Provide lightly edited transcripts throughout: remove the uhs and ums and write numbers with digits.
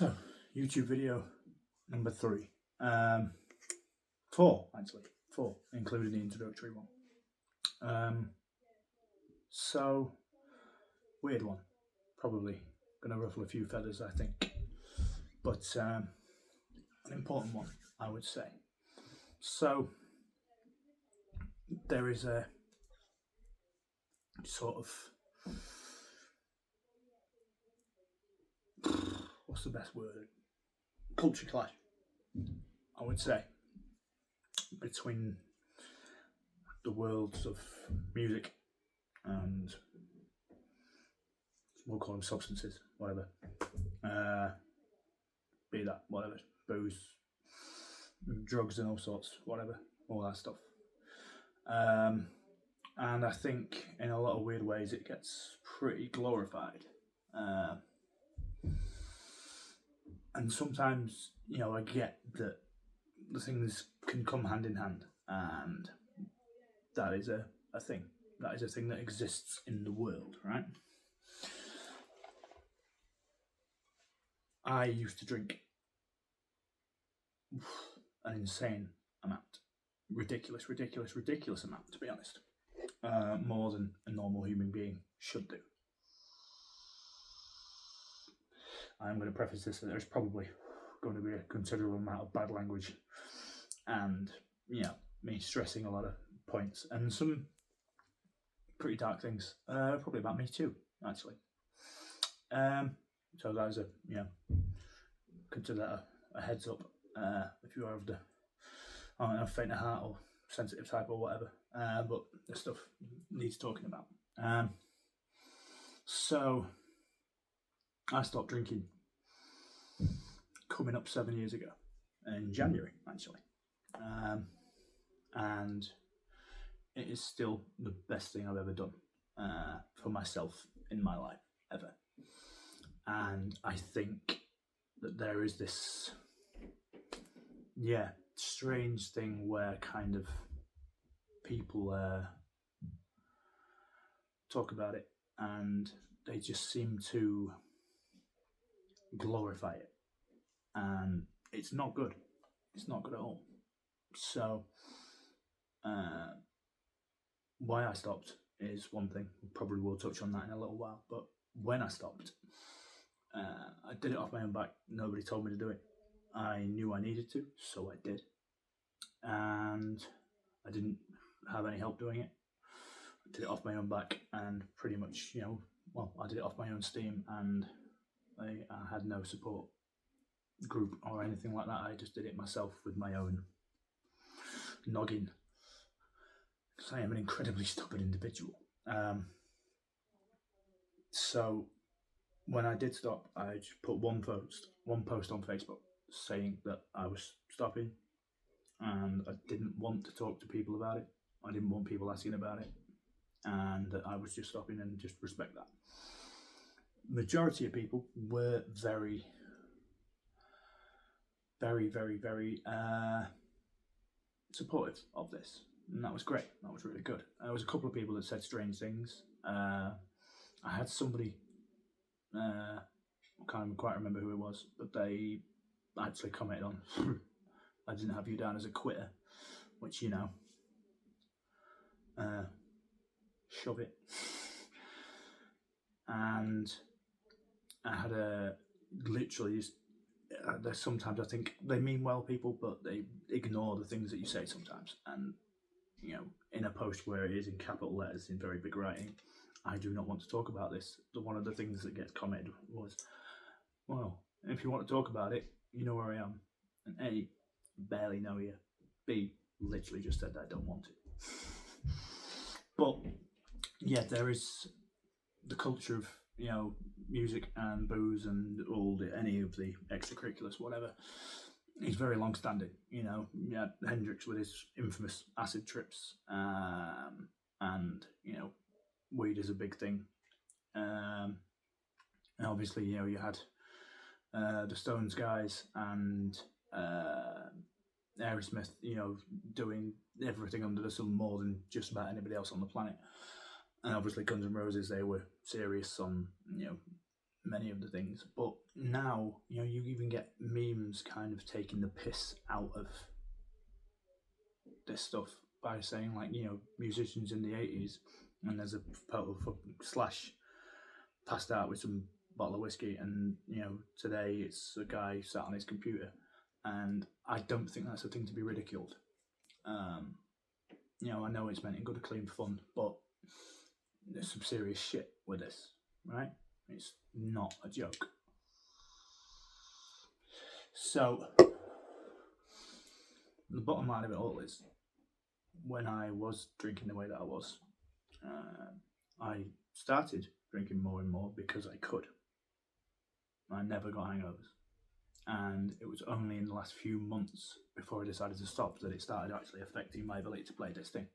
So, YouTube video number 3. 4, actually. 4, including the introductory one. So, weird one. Probably going to ruffle a few feathers, I think. But an important one, I would say. So, there is a sort of... what's the best word? Culture clash, I would say, between the worlds of music and we'll call them substances, whatever. Be that whatever, booze, drugs and all sorts, whatever, all that stuff. And I think in a lot of weird ways it gets pretty glorified. And sometimes, you know, I get that the things can come hand in hand, and that is a thing. That is a thing that exists in the world, right? I used to drink an insane amount. Ridiculous amount, to be honest. More than a normal human being should do. I'm going to preface this that there's probably going to be a considerable amount of bad language and, you know, me stressing a lot of points and some pretty dark things, probably about me too, actually. So that is a, you know, consider that a heads up if you are of the, I don't know, faint of heart or sensitive type or whatever, but this stuff needs talking about. So I stopped drinking coming up 7 years ago, in January actually, and it is still the best thing I've ever done for myself in my life, ever. And I think that there is this, strange thing where kind of people talk about it and they just seem to glorify it, and it's not good. It's not good at all. So why I stopped is one thing. Probably will touch on that in a little while. But when I stopped, I did it off my own back. Nobody told me to do it. I knew I needed to, so I did. And I didn't have any help doing it. I did it off my own back, and pretty much, I did it off my own steam, and I had no support group or anything like that. I just did it myself with my own noggin, because I am an incredibly stubborn individual. So when I did stop, I just put one post on Facebook saying that I was stopping, and I didn't want to talk to people about it. I didn't want people asking about it, and that I was just stopping, and just respect that. Majority of people were very, very, very, very supportive of this, and that was great. That was really good. There was a couple of people that said strange things. I had somebody, I can't even quite remember who it was, but they actually commented on, I didn't have you down as a quitter, which, you know, shove it. And I had a literally just, there's sometimes I think they mean well, people, but they ignore the things that you say sometimes. And, you know, in a post where it is in capital letters in very big writing, I do not want to talk about this. One of the things that gets commented was, well, if you want to talk about it, you know where I am. And A, barely know you. B, literally just said I don't want to. But yeah, there is the culture of, you know, music and booze and all any of the extracurriculars, whatever, is very long standing. You know, yeah, Hendrix with his infamous acid trips, and you know, weed is a big thing. And obviously, you know, you had the Stones guys and Aerosmith, you know, doing everything under the sun more than just about anybody else on the planet. And obviously Guns N' Roses, they were serious on, you know, many of the things. But now, you know, you even get memes kind of taking the piss out of this stuff by saying, like, you know, musicians in the 80s, and there's a photo of Slash passed out with some bottle of whiskey, and, you know, today it's a guy sat on his computer. And I don't think that's a thing to be ridiculed. You know, I know it's meant in good, clean fun, but there's some serious shit with this, right? It's not a joke. So, the bottom line of it all is, when I was drinking the way that I was, I started drinking more and more because I could. I never got hangovers. And it was only in the last few months before I decided to stop that it started actually affecting my ability to play this thing.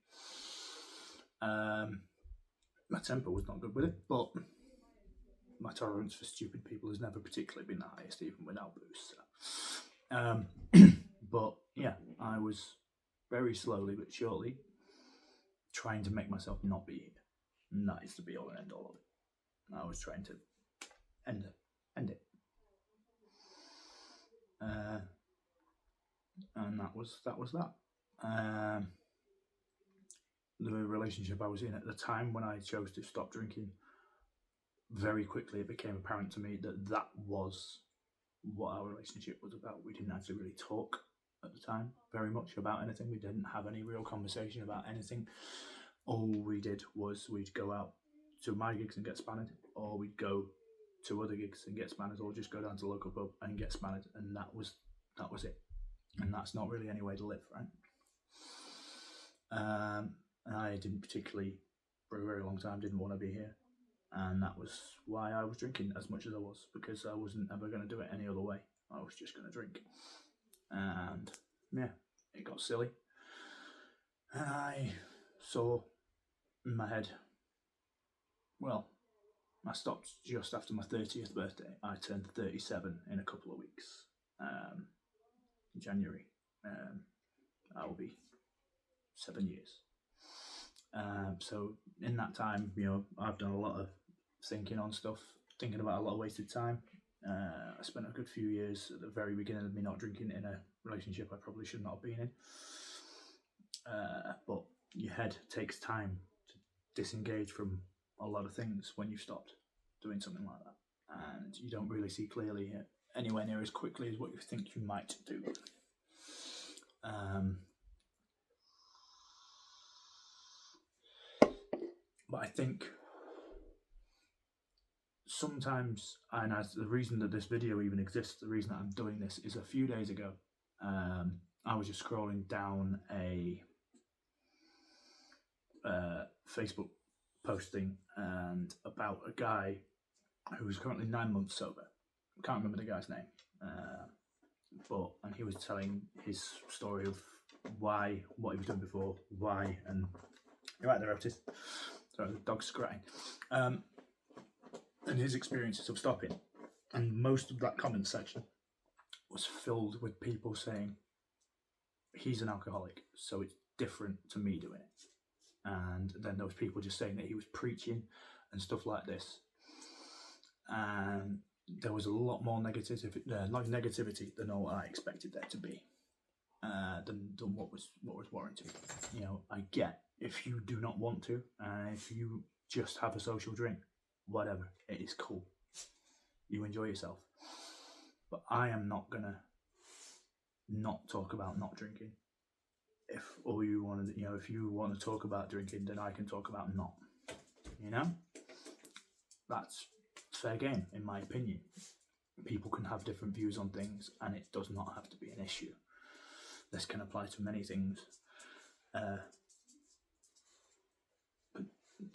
My temper was not good with it, but my tolerance for stupid people has never particularly been the highest, even without booze. So. But yeah, I was very slowly but surely trying to make myself not be here. And that is the be all and end all of it. I was trying to end it. And that was that. The relationship I was in at the time when I chose to stop drinking, very quickly it became apparent to me that that was what our relationship was about. We didn't actually really talk at the time very much about anything. We didn't have any real conversation about anything. All we did was we'd go out to my gigs and get spanned, or we'd go to other gigs and get spanned, or just go down to the local pub and get spanned, and that was it. And that's not really any way to live, right? And I didn't particularly, for a very long time, didn't want to be here. And that was why I was drinking as much as I was, because I wasn't ever going to do it any other way. I was just going to drink. And yeah, it got silly. And I saw in my head, well, I stopped just after my 30th birthday. I turned 37 in a couple of weeks. January. I will be 7 years. So in that time, you know, I've done a lot of thinking on stuff, thinking about a lot of wasted time. I spent a good few years at the very beginning of me not drinking in a relationship I probably should not have been in. But your head takes time to disengage from a lot of things when you've stopped doing something like that. And you don't really see clearly anywhere near as quickly as what you think you might do. But I think sometimes, and as the reason that this video even exists, the reason that I'm doing this is a few days ago, I was just scrolling down a Facebook posting and about a guy who's currently 9 months sober. I can't remember the guy's name, and he was telling his story of why, what he was doing before, why, and you're right there, Otis. Sorry, the dog's scratching. And his experiences of stopping. And most of that comment section was filled with people saying, he's an alcoholic, so it's different to me doing it. And then those people just saying that he was preaching and stuff like this. And there was a lot more negativity than what I expected there to be, than what was warranted. You know, I get if you do not want to, if you just have a social drink, whatever, it is cool. You enjoy yourself. But I am not gonna not talk about not drinking. If all you want to, if you want to talk about drinking, then I can talk about not. You know, that's fair game, in my opinion. People can have different views on things, and it does not have to be an issue. This can apply to many things. But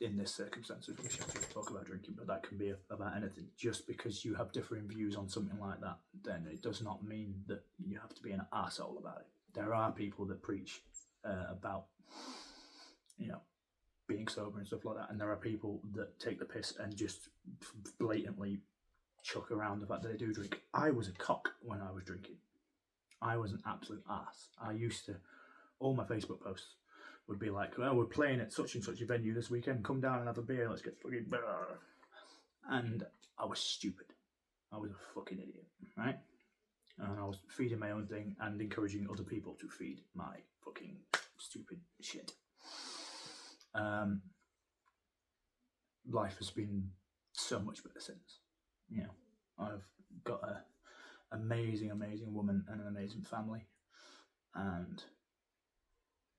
in this circumstance, we shouldn't talk about drinking, but that can be about anything. Just because you have differing views on something like that, then it does not mean that you have to be an arsehole about it. There are people that preach about, being sober and stuff like that, and there are people that take the piss and just blatantly chuck around the fact that they do drink. I was a cock when I was drinking. I was an absolute ass. I used to, all my Facebook posts would be like, well, we're playing at such and such a venue this weekend, come down and have a beer, let's get fucking beer. And I was stupid. I was a fucking idiot, right? And I was feeding my own thing and encouraging other people to feed my fucking stupid shit. Life has been so much better since. I've got an amazing woman and an amazing family, and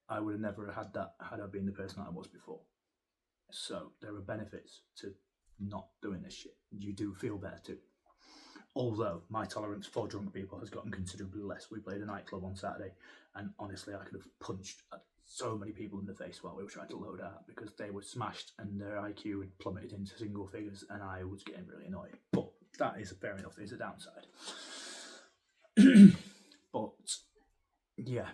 I would have never had that had I been the person that I was before. So there are benefits to not doing this shit. You do feel better too. Although my tolerance for drunk people has gotten considerably less. We played a nightclub on Saturday, and honestly, I could have punched so many people in the face while we were trying to load out because they were smashed and their IQ had plummeted into single figures, and I was getting really annoyed. But that is fair enough. It's a downside. But yeah,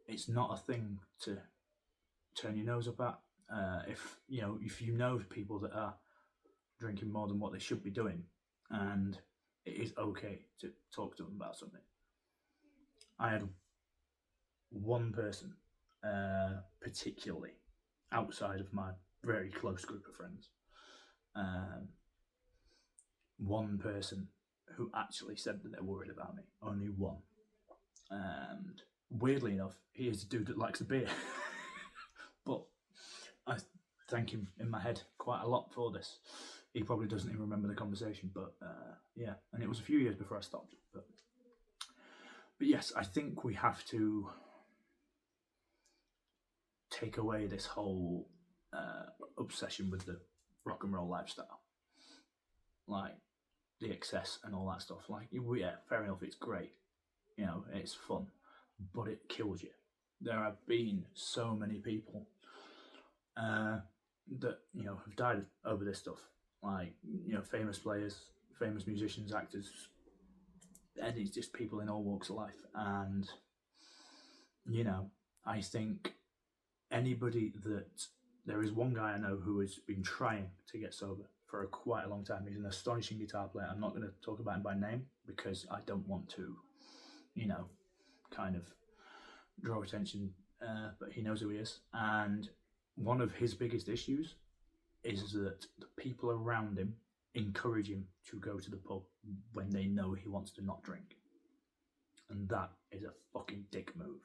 it's not a thing to turn your nose up at. If you know people that are drinking more than what they should be doing, and it is okay to talk to them about something. I had one person, particularly outside of my very close group of friends, one person who actually said that they're worried about me. Only one. And weirdly enough, he is a dude that likes a beer. But I thank him in my head quite a lot for this. He probably doesn't even remember the conversation, but yeah. And it was a few years before I stopped. But yes, I think we have to take away this whole obsession with the rock and roll lifestyle. Like the excess and all that stuff. Like, yeah, fair enough, it's great. It's fun, but it kills you. There have been so many people that, have died over this stuff. Like, famous players, famous musicians, actors, and it's just people in all walks of life. And, I think anybody that, there is one guy I know who has been trying to get sober for quite a long time. He's an astonishing guitar player. I'm not going to talk about him by name because I don't want to, kind of draw attention, but he knows who he is. And one of his biggest issues is that the people around him encourage him to go to the pub when they know he wants to not drink. And that is a fucking dick move.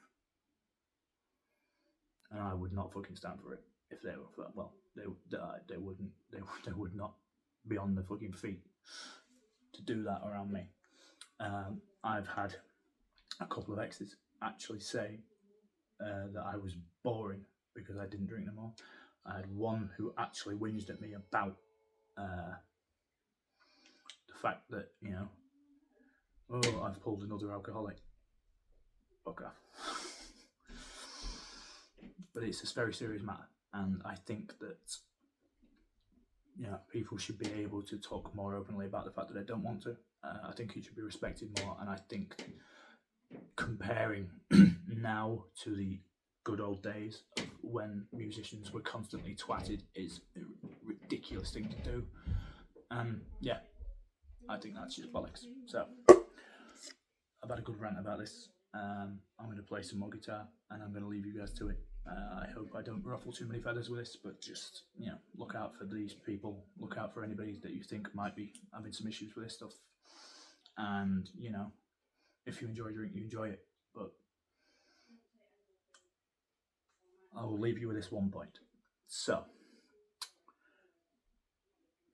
And I would not fucking stand for it if they were, well, they would not be on the fucking feet to do that around me. I've had a couple of exes actually say that I was boring because I didn't drink no more. I had one who actually whinged at me about the fact that, I've pulled another alcoholic. Fuck off. But it's a very serious matter, and I think that people should be able to talk more openly about the fact that they don't want to. I think it should be respected more, and I think comparing now to the good old days of when musicians were constantly twatted is a ridiculous thing to do. And yeah, I think that's just bollocks. So I've had a good rant about this. I'm going to play some more guitar, and I'm going to leave you guys to it. I hope I don't ruffle too many feathers with this, but just, look out for these people. Look out for anybody that you think might be having some issues with this stuff. And, if you enjoy a drink, you enjoy it. But I will leave you with this one point. So,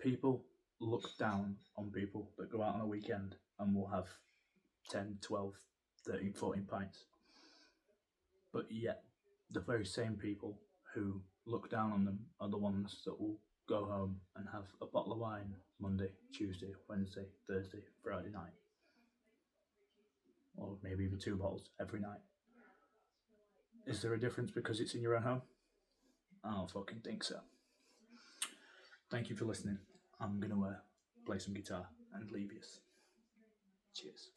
people look down on people that go out on a weekend and will have 10, 12, 13, 14 pints. But yet, the very same people who look down on them are the ones that will go home and have a bottle of wine Monday, Tuesday, Wednesday, Thursday, Friday night. Or maybe even 2 bottles every night. Is there a difference because it's in your own home? I don't fucking think so. Thank you for listening. I'm going to play some guitar and leave you. Cheers.